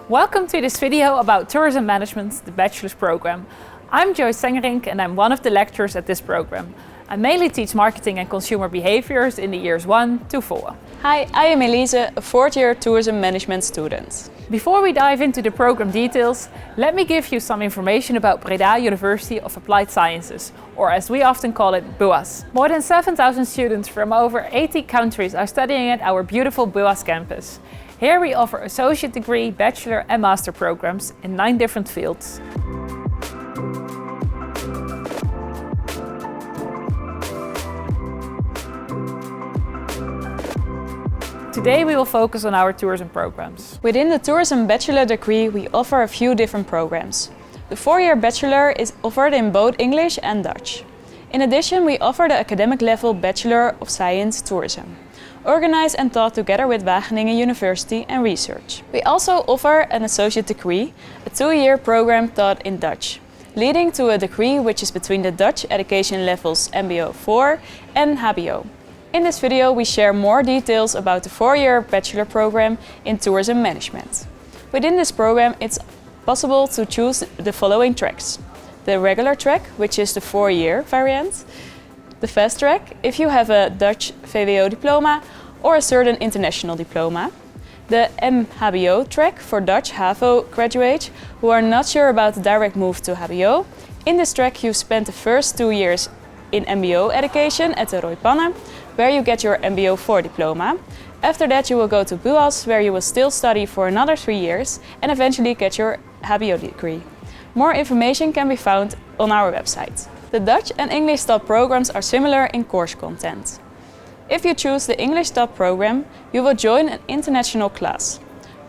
Welcome to this video about Tourism Management, the bachelor's program. I'm Joyce Sengerink and I'm one of the lecturers at this program. I mainly teach marketing and consumer behaviors in the years 1 to 4. Hi, I am Elise, a fourth-year tourism management student. Before we dive into the program details, let me give you some information about Breda University of Applied Sciences, or as we often call it, BUas. More than 7,000 students from over 80 countries are studying at our beautiful BUas campus. Here we offer associate degree, bachelor and master programs in 9 different fields. Today we will focus on our tourism programs. Within the tourism bachelor degree, we offer a few different programs. The 4-year bachelor is offered in both English and Dutch. In addition, we offer the academic level Bachelor of Science Tourism, organized and taught together with Wageningen University and research. We also offer an associate degree, a 2-year program taught in Dutch, leading to a degree which is between the Dutch education levels MBO 4 and HBO. In this video we share more details about the 4-year bachelor program in tourism management. Within this program it's possible to choose the following tracks. The regular track, which is the 4-year variant. The fast track, if you have a Dutch VWO diploma or a certain international diploma. The MHBO track for Dutch HAVO graduates who are not sure about the direct move to HBO. In this track you spend the first 2 years in MBO education at the Roy Panne, where you get your MBO 4 diploma. After that you will go to BUas, where you will still study for another 3 years and eventually get your HBO degree. More information can be found on our website. The Dutch and English top programs are similar in course content. If you choose the English top program, you will join an international class.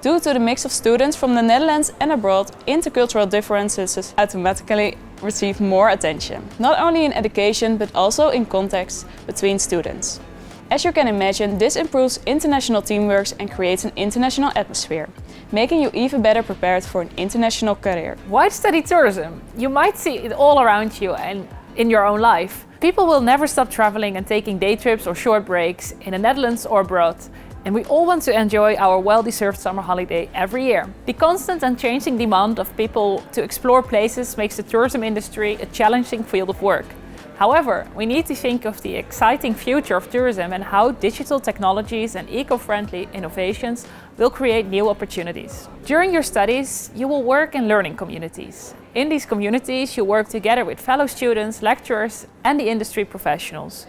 Due to the mix of students from the Netherlands and abroad, intercultural differences automatically receive more attention, not only in education but also in context between students. As you can imagine, this improves international teamwork and creates an international atmosphere, making you even better prepared for an international career. Why study tourism? You might see it all around you and in your own life. People will never stop traveling and taking day trips or short breaks in the Netherlands or abroad. And we all want to enjoy our well-deserved summer holiday every year. The constant and changing demand of people to explore places makes the tourism industry a challenging field of work. However, we need to think of the exciting future of tourism and how digital technologies and eco-friendly innovations will create new opportunities. During your studies, you will work in learning communities. In these communities, you work together with fellow students, lecturers, and the industry professionals.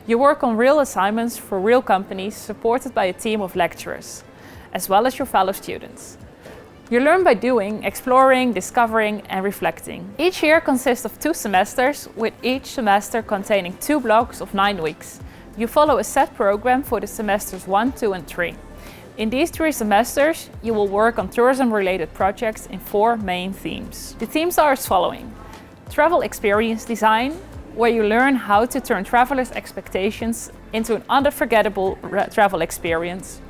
You work on real assignments for real companies supported by a team of lecturers, as well as your fellow students. You learn by doing, exploring, discovering and reflecting. Each year consists of 2 semesters, with each semester containing 2 blocks of 9 weeks. You follow a set program for the semesters 1, 2 and 3. In these 3 semesters, you will work on tourism-related projects in 4 main themes. The themes are as following: travel experience design, where you learn how to turn travelers' expectations into an unforgettable travel experience.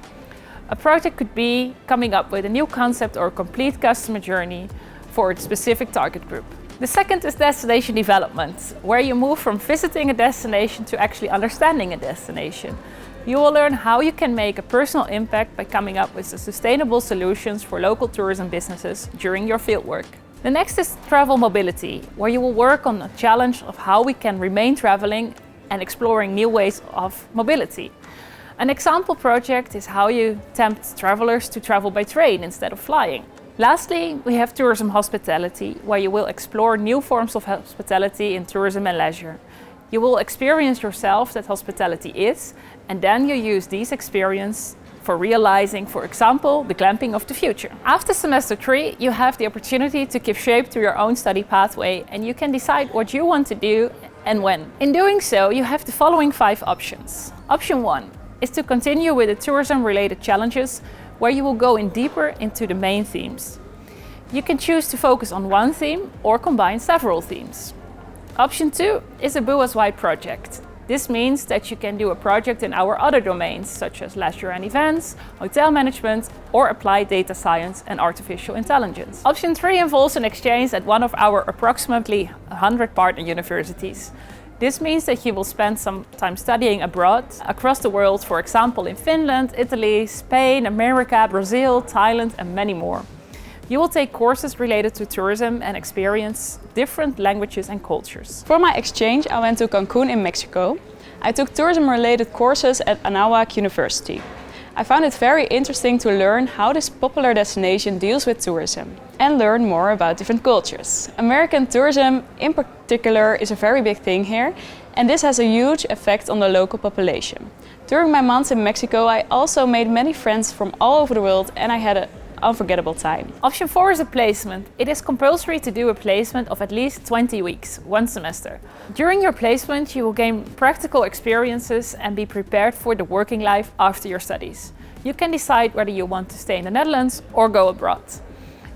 A project could be coming up with a new concept or a complete customer journey for a specific target group. The second is destination development, where you move from visiting a destination to actually understanding a destination. You will learn how you can make a personal impact by coming up with sustainable solutions for local tourism businesses during your fieldwork. The next is travel mobility, where you will work on a challenge of how we can remain traveling and exploring new ways of mobility. An example project is how you tempt travelers to travel by train instead of flying. Lastly, we have tourism hospitality, where you will explore new forms of hospitality in tourism and leisure. You will experience yourself that hospitality is, and then you use these experiences for realizing, for example, the glamping of the future. After semester 3, you have the opportunity to give shape to your own study pathway and you can decide what you want to do and when. In doing so, you have the following 5 options. Option 1 is to continue with the tourism-related challenges, where you will go in deeper into the main themes. You can choose to focus on one theme or combine several themes. Option 2 is a BUas-wide project. This means that you can do a project in our other domains, such as leisure and events, hotel management, or applied data science and artificial intelligence. Option 3 involves an exchange at one of our approximately 100 partner universities. This means that you will spend some time studying abroad, across the world, for example in Finland, Italy, Spain, America, Brazil, Thailand and many more. You will take courses related to tourism and experience different languages and cultures. For my exchange, I went to Cancun in Mexico. I took tourism-related courses at Anáhuac University. I found it very interesting to learn how this popular destination deals with tourism and learn more about different cultures. American tourism in particular is a very big thing here, and this has a huge effect on the local population. During my months in Mexico, I also made many friends from all over the world, and I had an unforgettable time. Option 4 is a placement. It is compulsory to do a placement of at least 20 weeks, one semester. During your placement, you will gain practical experiences and be prepared for the working life after your studies. You can decide whether you want to stay in the Netherlands or go abroad.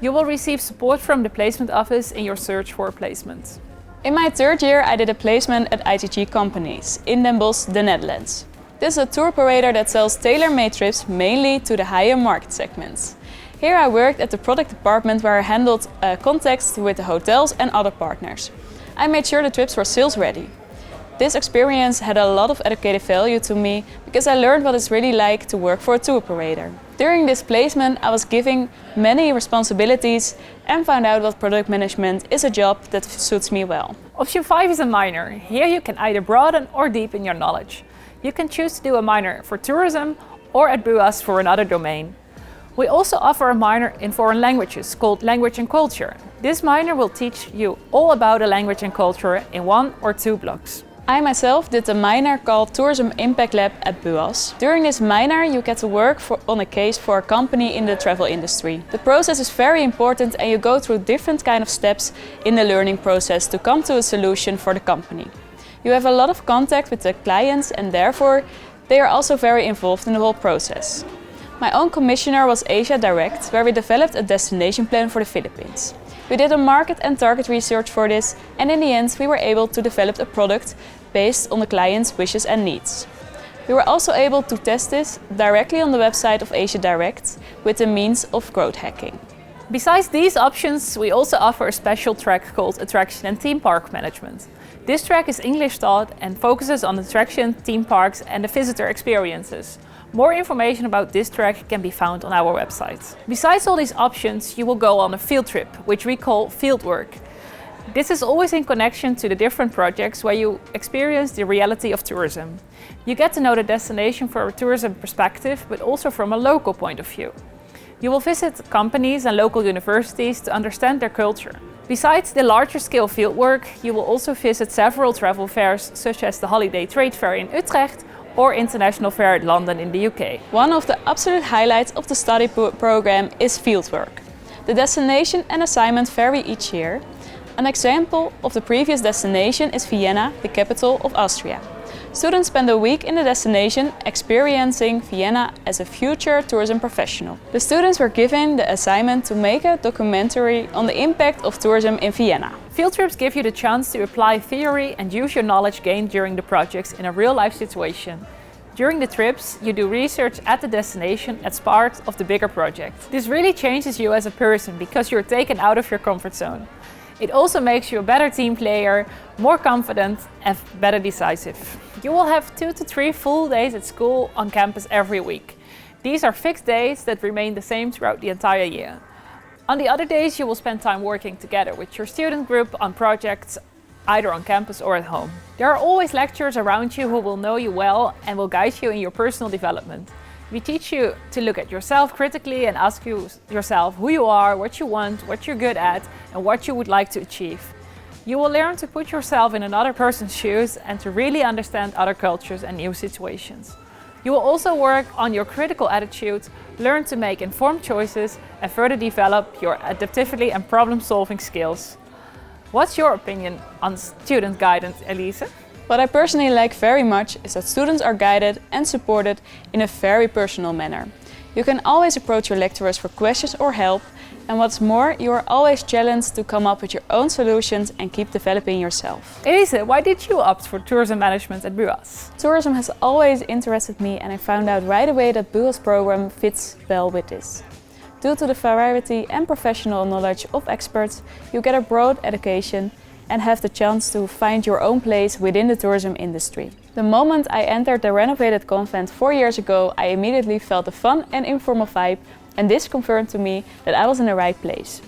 You will receive support from the placement office in your search for a placement. In my third year, I did a placement at ITG Companies in Den Bosch, the Netherlands. This is a tour operator that sells tailor-made trips mainly to the higher market segments. Here I worked at the product department where I handled contacts with the hotels and other partners. I made sure the trips were sales ready. This experience had a lot of educative value to me because I learned what it's really like to work for a tour operator. During this placement I was given many responsibilities and found out that product management is a job that suits me well. Option 5 is a minor. Here you can either broaden or deepen your knowledge. You can choose to do a minor for tourism or at BUas for another domain. We also offer a minor in foreign languages called Language and Culture. This minor will teach you all about a language and culture in 1 or 2 blocks. I myself did a minor called Tourism Impact Lab at BUas. During this minor you get to work on a case for a company in the travel industry. The process is very important and you go through different kind of steps in the learning process to come to a solution for the company. You have a lot of contact with the clients and therefore they are also very involved in the whole process. My own commissioner was Asia Direct, where we developed a destination plan for the Philippines. We did a market and target research for this, and in the end we were able to develop a product based on the client's wishes and needs. We were also able to test this directly on the website of Asia Direct with the means of growth hacking. Besides these options, we also offer a special track called Attraction and Theme Park Management. This track is English taught and focuses on attraction, theme parks and the visitor experiences. More information about this track can be found on our website. Besides all these options, you will go on a field trip, which we call fieldwork. This is always in connection to the different projects where you experience the reality of tourism. You get to know the destination from a tourism perspective, but also from a local point of view. You will visit companies and local universities to understand their culture. Besides the larger scale fieldwork, you will also visit several travel fairs, such as the Holiday Trade Fair in Utrecht or International Fair at London in the UK. One of the absolute highlights of the study program is fieldwork. The destination and assignment vary each year. An example of the previous destination is Vienna, the capital of Austria. Students spend a week in the destination experiencing Vienna as a future tourism professional. The students were given the assignment to make a documentary on the impact of tourism in Vienna. Field trips give you the chance to apply theory and use your knowledge gained during the projects in a real-life situation. During the trips, you do research at the destination as part of the bigger project. This really changes you as a person because you're taken out of your comfort zone. It also makes you a better team player, more confident and better decisive. You will have 2 to 3 full days at school on campus every week. These are fixed days that remain the same throughout the entire year. On the other days you will spend time working together with your student group on projects either on campus or at home. There are always lecturers around you who will know you well and will guide you in your personal development. We teach you to look at yourself critically and ask yourself who you are, what you want, what you're good at and what you would like to achieve. You will learn to put yourself in another person's shoes and to really understand other cultures and new situations. You will also work on your critical attitude, learn to make informed choices and further develop your adaptivity and problem-solving skills. What's your opinion on student guidance, Elise? What I personally like very much is that students are guided and supported in a very personal manner. You can always approach your lecturers for questions or help, and what's more, you are always challenged to come up with your own solutions and keep developing yourself. Elise, why did you opt for tourism management at BUas? Tourism has always interested me and I found out right away that BUas program fits well with this. Due to the variety and professional knowledge of experts, you get a broad education and have the chance to find your own place within the tourism industry. The moment I entered the renovated convent 4 years ago, I immediately felt the fun and informal vibe, and this confirmed to me that I was in the right place.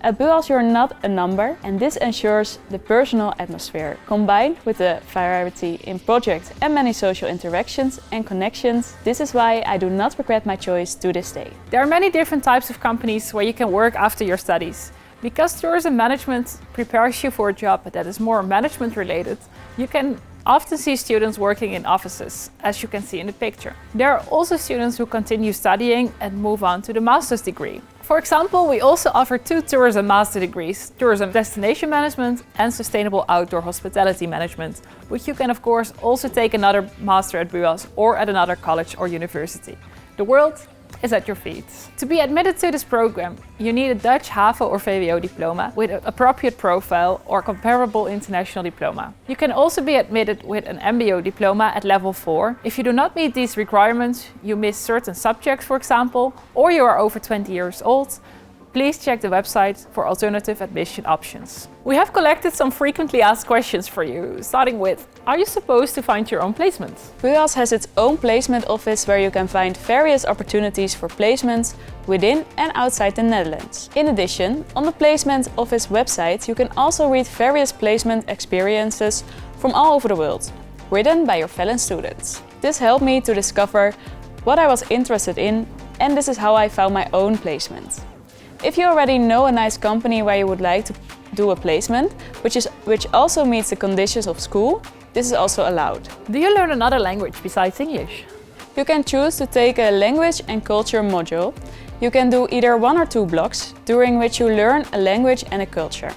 At BUas you're not a number, and this ensures the personal atmosphere. Combined with the variety in projects and many social interactions and connections, this is why I do not regret my choice to this day. There are many different types of companies where you can work after your studies. Because tourism management prepares you for a job that is more management related, you can often see students working in offices, as you can see in the picture. There are also students who continue studying and move on to the master's degree. For example, we also offer 2 tourism master degrees, Tourism Destination Management and Sustainable Outdoor Hospitality Management, which you can of course also take another master at BUas or at another college or university. The world is at your feet. To be admitted to this program, you need a Dutch HAVO or VWO diploma with an appropriate profile or comparable international diploma. You can also be admitted with an MBO diploma at level 4. If you do not meet these requirements, you miss certain subjects, for example, or you are over 20 years old, please check the website for alternative admission options. We have collected some frequently asked questions for you, starting with, are you supposed to find your own placement? BUas has its own placement office where you can find various opportunities for placements within and outside the Netherlands. In addition, on the placement office website you can also read various placement experiences from all over the world, written by your fellow students. This helped me to discover what I was interested in, and this is how I found my own placement. If you already know a nice company where you would like to do a placement, which also meets the conditions of school, this is also allowed. Do you learn another language besides English? You can choose to take a language and culture module. You can do either 1 or 2 blocks, during which you learn a language and a culture.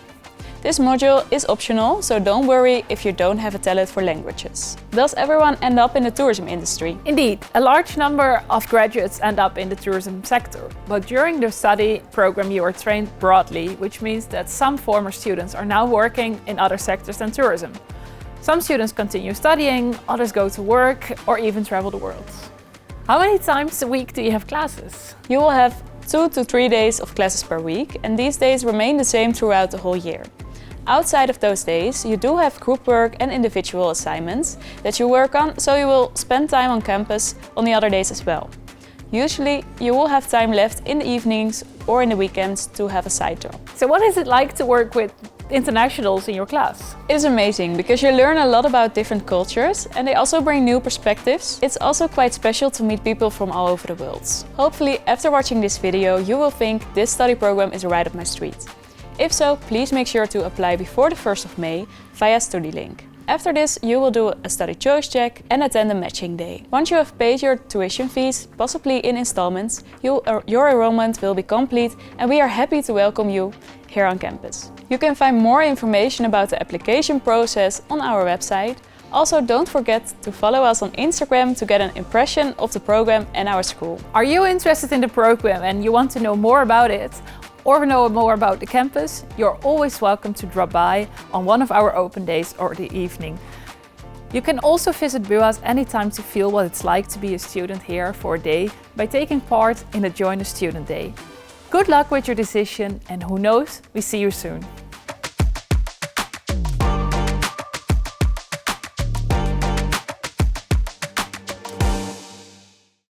This module is optional, so don't worry if you don't have a talent for languages. Does everyone end up in the tourism industry? Indeed, a large number of graduates end up in the tourism sector, but during the study program you are trained broadly, which means that some former students are now working in other sectors than tourism. Some students continue studying, others go to work or even travel the world. How many times a week do you have classes? You will have 2 to 3 days of classes per week, and these days remain the same throughout the whole year. Outside of those days, you do have group work and individual assignments that you work on, so you will spend time on campus on the other days as well. Usually, you will have time left in the evenings or in the weekends to have a side job. So what is it like to work with internationals in your class? It is amazing because you learn a lot about different cultures and they also bring new perspectives. It's also quite special to meet people from all over the world. Hopefully, after watching this video, you will think this study program is right up my street. If so, please make sure to apply before the 1st of May via StudyLink. After this, you will do a study choice check and attend a matching day. Once you have paid your tuition fees, possibly in installments, your enrollment will be complete and we are happy to welcome you here on campus. You can find more information about the application process on our website. Also, don't forget to follow us on Instagram to get an impression of the program and our school. Are you interested in the program and you want to know more about it? Or know more about the campus, you're always welcome to drop by on one of our open days or the evening. You can also visit BUas anytime to feel what it's like to be a student here for a day by taking part in a Join a Student Day. Good luck with your decision and who knows, we see you soon.